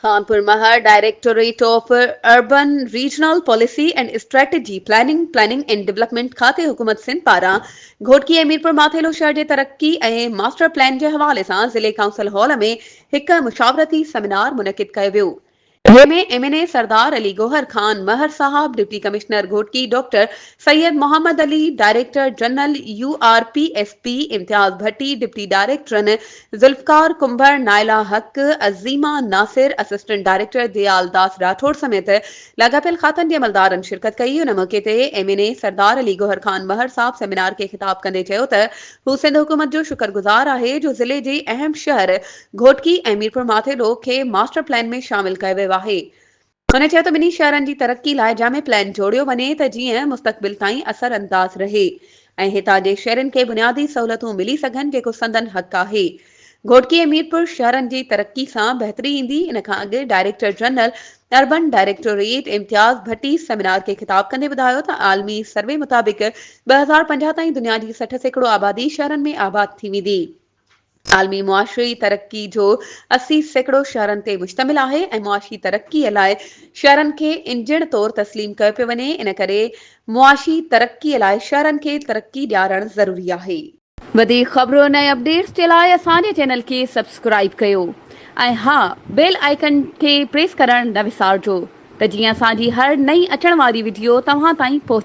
कानपुर महर directorate of urban regional policy and strategy planning and development खाते हुकूमत सिंध पारां घोटकी मीरपुर माथेलो शहर जे तरक्की ऐं मास्टर प्लान जे हवाले सां ज़िले काउंसिल हॉल में हिक मुशावरती सेमिनार मुनक़िद कयो वियो। जंहिंमें एमएनए सरदार अली गोहर खान महर साहब, deputy commissioner Ghotki doctor Syed Mohammad Ali, director general URPSP Imtiaz Bhatti, deputy डायरेक्टरनि जुल्फकार कुंभर, नायला हक, अजीमा नासिर, असिस्टेंट डायरेक्टर दयाल दास राठौड़ समेत लाॻापियल खातनि जे अमलदारनि शिरकत कई। उन मौके ते एमएनए सरदार अली गोहर खान महर साहब सेमिनार के खिताब कंदे चयो त हू सिंध हुकूमत जो शुक्रगुज़ार आहे जो ज़िले जे अहम शहर घोटकी ऐं मीरपुर माथेलो खे मास्टर प्लान में शामिल कयो वियो आहे। हुन चयो त ॿिन्ही शहरनि जी तरक़ी लाइ जामे प्लान जोड़ियो वञे त जीअं मुस्तक़बिल ताईं असर अंदाज़ रहे ऐं हितां जे शहरनि खे बुनियादी सहूलियतूं मिली सघनि जेको संदन हक़ आहे। घोटकी ऐं मीरपुर शहरनि जी तरक़ी सां बहितरी ईंदी। इन खां अॻु director general urban directorate Imtiaz Bhatti seminar के खिताब कंदे ॿुधायो त आलमी सर्वे मुताबिक़ 2050 ताईं दुनिया जी 60% आबादी शहरनि में आबाद थी वेंदी। आलमी मुआशरी तरक्की जो 80% शहरनि ते मुश्तमिल आहे ऐं मुआशी तरक्कीअ लाइ शहरनि खे इंजण तौरु तस्लीम कयो पियो वञे। इन करे मुआशी तरक्कीअ लाइ शहरनि खे तरक्की ॾियारणु ज़रूरी आहे। वधीक ख़बरुनि ऐं अपडेट्स जे लाइ असांजे चैनल खे सब्सक्राइब कयो ऐं हा, बेल आइकन खे प्रेस करणु न विसारिजो त जीअं असांजी हर नई अचण वारी वीडियो तव्हां ताईं पहुचे।